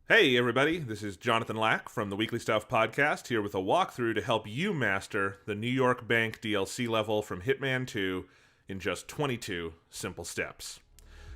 Hey everybody, this is Jonathan Lack from the Weekly Stuff Podcast, here with a walkthrough to help you master the New York Bank DLC level from Hitman 2 in just 22 simple steps.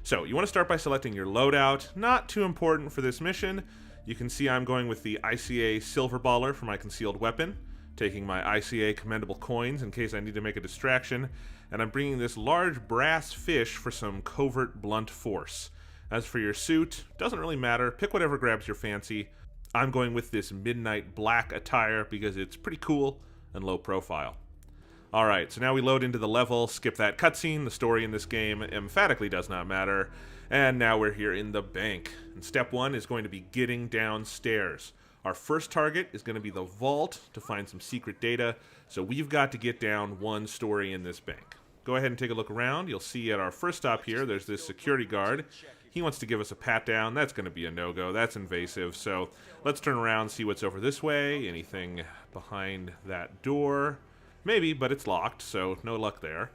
So, you want to start by selecting your loadout. Not too important for this mission. You can see I'm going with the ICA Silver Baller for my concealed weapon, taking my ICA Commendable Coins in case I need to make a distraction, and I'm bringing this large brass fish for some covert blunt force. As for your suit, doesn't really matter. Pick whatever grabs your fancy. I'm going with this midnight black attire because it's pretty cool and low profile. Alright, so now we load into the level, skip that cutscene. The story in this game emphatically does not matter. And now we're here in the bank. And step one is going to be getting downstairs. Our first target is going to be the vault to find some secret data. So we've got to get down one story in this bank. Go ahead and take a look around. You'll see at our first stop here, there's this security guard. He wants to give us a pat down. That's going to be a no-go. That's invasive. So let's turn around, see what's over this way. Anything behind that door? Maybe, but it's locked, so no luck there.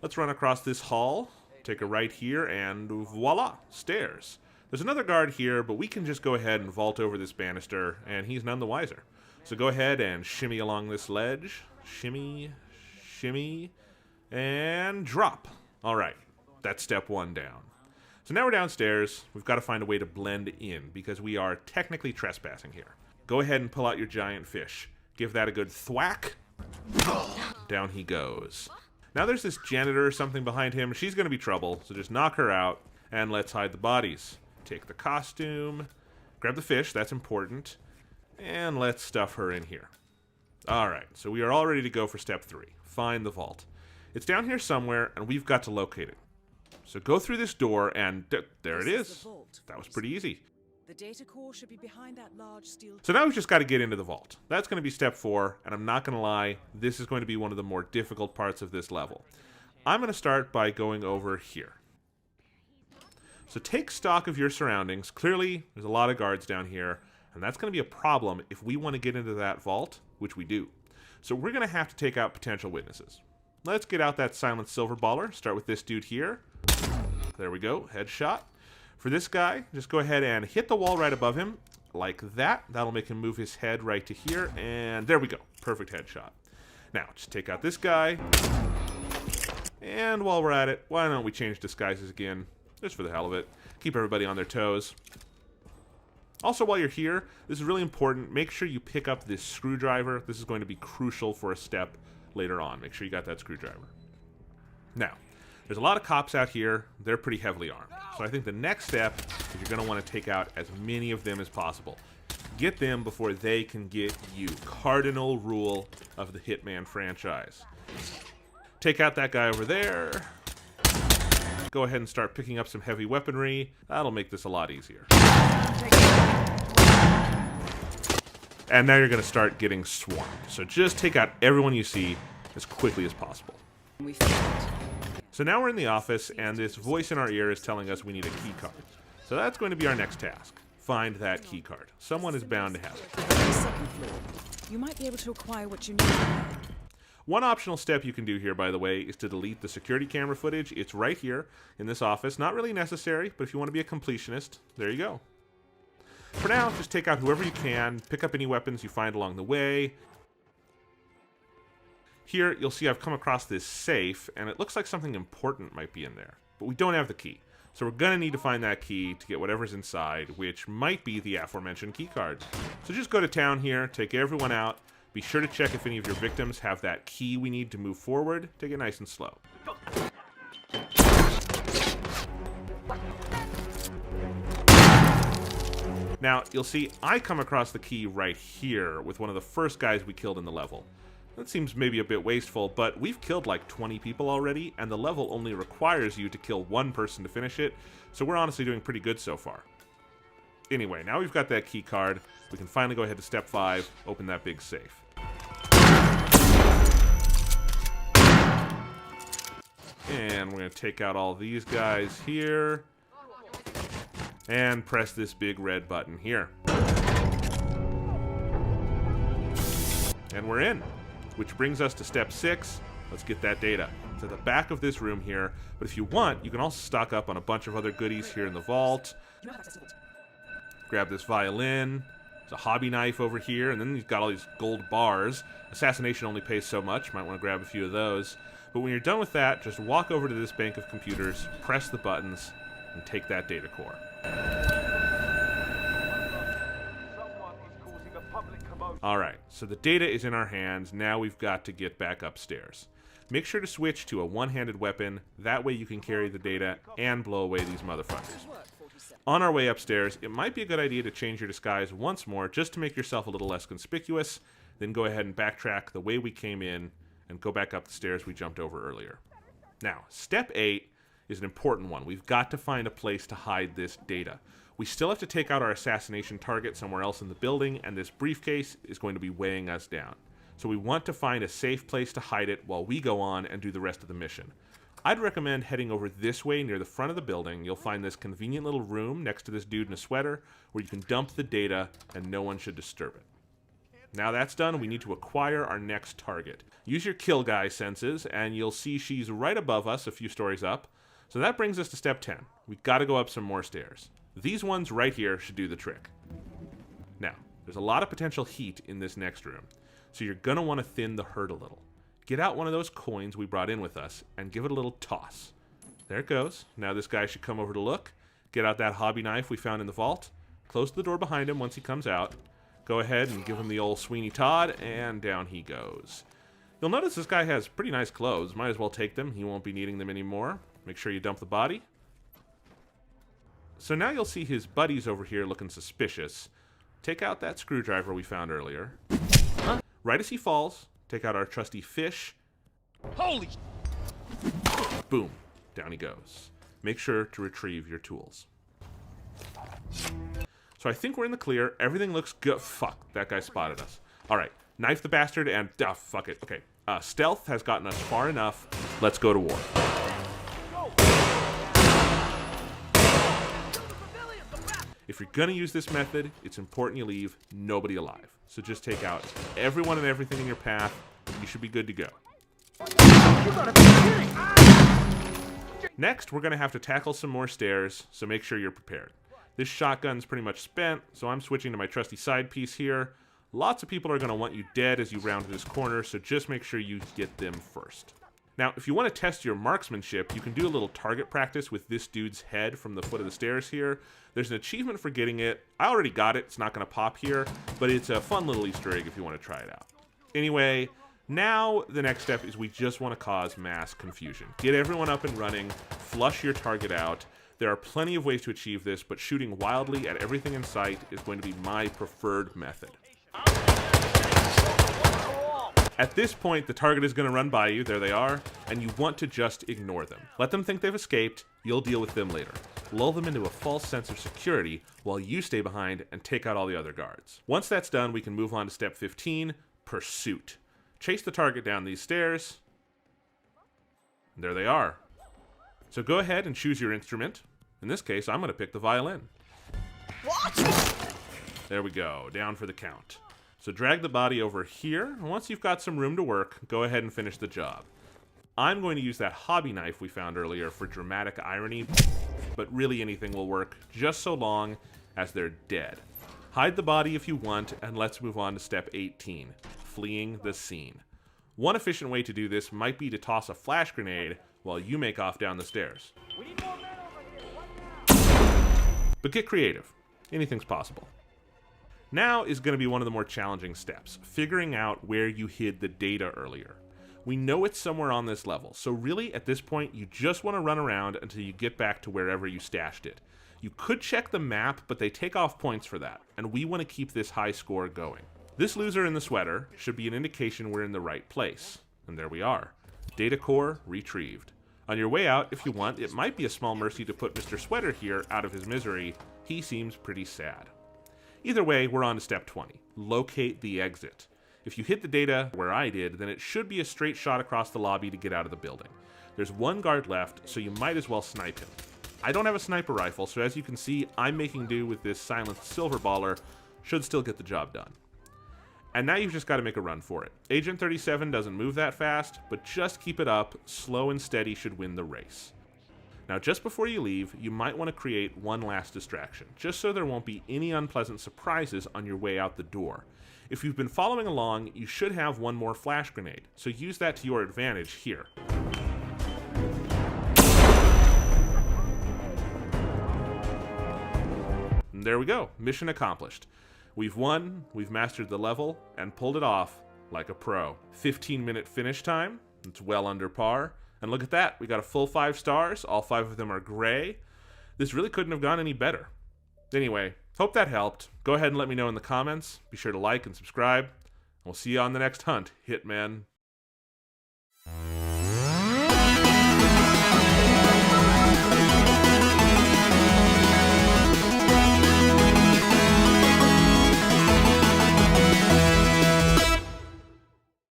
Let's run across this hall, take a right here, and voila, stairs. There's another guard here, but we can just go ahead and vault over this banister, and he's none the wiser. So go ahead and shimmy along this ledge. Shimmy, shimmy, and drop. All right, that's step one down. So now we're downstairs. We've got to find a way to blend in because we are technically trespassing here. Go ahead and pull out your giant fish. Give that a good thwack. Down he goes. Now there's this janitor or something behind him. She's going to be trouble, so just knock her out and let's hide the bodies. Take the costume, grab the fish, that's important, and let's stuff her in here. Alright, so we are all ready to go for step 3. Find the vault. It's down here somewhere, and we've got to locate it. So go through this door, and there it is. That was pretty easy. The data core should be behind that large steel. So now we've just got to get into the vault. That's going to be step 4, and I'm not going to lie, this is going to be one of the more difficult parts of this level. I'm going to start by going over here. So take stock of your surroundings. Clearly, there's a lot of guards down here, and that's going to be a problem if we want to get into that vault, which we do. So we're going to have to take out potential witnesses. Let's get out that silent silver baller. Start with this dude here. There we go, headshot. For this guy, just go ahead and hit the wall right above him, like that. That'll make him move his head right to here, and there we go. Perfect headshot. Now, just take out this guy. And while we're at it, why don't we change disguises again, just for the hell of it. Keep everybody on their toes. Also, while you're here, this is really important. Make sure you pick up this screwdriver. This is going to be crucial for a step later on. Make sure you got that screwdriver. Now, there's a lot of cops out here. They're pretty heavily armed. So I think the next step is you're going to want to take out as many of them as possible. Get them before they can get you. Cardinal rule of the Hitman franchise. Take out that guy over there. Go ahead and start picking up some heavy weaponry. That'll make this a lot easier. And now you're going to start getting swarmed. So just take out everyone you see as quickly as possible. So now we're in the office, and this voice in our ear is telling us we need a key card. So that's going to be our next task. Find that key card. Someone is bound to have it. Second floor. You might be able to acquire what you need. One optional step you can do here, by the way, is to delete the security camera footage. It's right here in this office. Not really necessary, but if you want to be a completionist, there you go. For now, just take out whoever you can. Pick up any weapons you find along the way. Here, you'll see I've come across this safe, and it looks like something important might be in there. But we don't have the key. So we're going to need to find that key to get whatever's inside, which might be the aforementioned key card. So just go to town here, take everyone out. Be sure to check if any of your victims have that key we need to move forward. Take it nice and slow. Now, you'll see I come across the key right here with one of the first guys we killed in the level. That seems maybe a bit wasteful, but we've killed like 20 people already, and the level only requires you to kill one person to finish it, so we're honestly doing pretty good so far. Anyway, now we've got that key card, we can finally go ahead to step 5, open that big safe. And we're going to take out all these guys here, and press this big red button here. And we're in. Which brings us to step 6. Let's get that data. It's at the back of this room here, but if you want, you can also stock up on a bunch of other goodies here in the vault. Grab this violin. There's a hobby knife over here, and then he's got all these gold bars. Assassination only pays so much. Might want to grab a few of those. But when you're done with that, just walk over to this bank of computers, press the buttons, and take that data core. Alright, so the data is in our hands. Now we've got to get back upstairs. Make sure to switch to a one-handed weapon. That way you can carry the data and blow away these motherfuckers. On our way upstairs, it might be a good idea to change your disguise once more just to make yourself a little less conspicuous. Then go ahead and backtrack the way we came in and go back up the stairs we jumped over earlier. Now, step 8 is an important one. We've got to find a place to hide this data. We still have to take out our assassination target somewhere else in the building, and this briefcase is going to be weighing us down. So we want to find a safe place to hide it while we go on and do the rest of the mission. I'd recommend heading over this way near the front of the building. You'll find this convenient little room next to this dude in a sweater where you can dump the data and no one should disturb it. Now that's done, we need to acquire our next target. Use your kill guy senses and you'll see she's right above us a few stories up. So that brings us to step 10. We've got to go up some more stairs. These ones right here should do the trick. Now, there's a lot of potential heat in this next room, so you're going to want to thin the herd a little. Get out one of those coins we brought in with us and give it a little toss. There it goes. Now this guy should come over to look. Get out that hobby knife we found in the vault. Close the door behind him once he comes out. Go ahead and give him the old Sweeney Todd, and down he goes. You'll notice this guy has pretty nice clothes. Might as well take them. He won't be needing them anymore. Make sure you dump the body. So now you'll see his buddies over here looking suspicious. Take out that screwdriver we found earlier. Right as he falls, take out our trusty fish. Holy! Boom. Down he goes. Make sure to retrieve your tools. So I think we're in the clear. Everything looks good. Fuck, that guy spotted us. Alright, knife the bastard and... fuck it. Okay, stealth has gotten us far enough. Let's go to war. If you're gonna use this method, it's important you leave nobody alive. So just take out everyone and everything in your path. You should be good to go. Next, we're gonna have to tackle some more stairs, so make sure you're prepared. This shotgun's pretty much spent, so I'm switching to my trusty side piece here. Lots of people are gonna want you dead as you round this corner, so just make sure you get them first. Now, if you want to test your marksmanship, you can do a little target practice with this dude's head from the foot of the stairs here. There's an achievement for getting it. I already got it. It's not going to pop here, but it's a fun little Easter egg if you want to try it out. Anyway, now the next step is we just want to cause mass confusion. Get everyone up and running. Flush your target out. There are plenty of ways to achieve this, but shooting wildly at everything in sight is going to be my preferred method. At this point, the target is going to run by you, there they are, and you want to just ignore them. Let them think they've escaped, you'll deal with them later. Lull them into a false sense of security while you stay behind and take out all the other guards. Once that's done, we can move on to step 15, pursuit. Chase the target down these stairs, and there they are. So go ahead and choose your instrument. In this case, I'm going to pick the violin. What? There we go, down for the count. So drag the body over here, and once you've got some room to work, go ahead and finish the job. I'm going to use that hobby knife we found earlier for dramatic irony, but really anything will work just so long as they're dead. Hide the body if you want, and let's move on to step 18, fleeing the scene. One efficient way to do this might be to toss a flash grenade while you make off down the stairs. But get creative. Anything's possible. Now is going to be one of the more challenging steps, figuring out where you hid the data earlier. We know it's somewhere on this level, so really at this point you just want to run around until you get back to wherever you stashed it. You could check the map, but they take off points for that, and we want to keep this high score going. This loser in the sweater should be an indication we're in the right place. And there we are. Data core retrieved. On your way out, if you want, it might be a small mercy to put Mr. Sweater here out of his misery. He seems pretty sad. Either way, we're on to step 20. Locate the exit. If you hit the data where I did, then it should be a straight shot across the lobby to get out of the building. There's one guard left, so you might as well snipe him. I don't have a sniper rifle, so as you can see, I'm making do with this silenced silver baller. Should still get the job done. And now you've just got to make a run for it. Agent 37 doesn't move that fast, but just keep it up. Slow and steady should win the race. Now, just before you leave, you might want to create one last distraction, just so there won't be any unpleasant surprises on your way out the door. If you've been following along, you should have one more flash grenade, so use that to your advantage here. And there we go, mission accomplished. We've won, we've mastered the level, and pulled it off like a pro. 15-minute finish time, it's well under par. And look at that, we got a full 5 stars, all 5 of them are gray. This really couldn't have gone any better. Anyway, hope that helped. Go ahead and let me know in the comments. Be sure to like and subscribe. We'll see you on the next hunt, Hitman.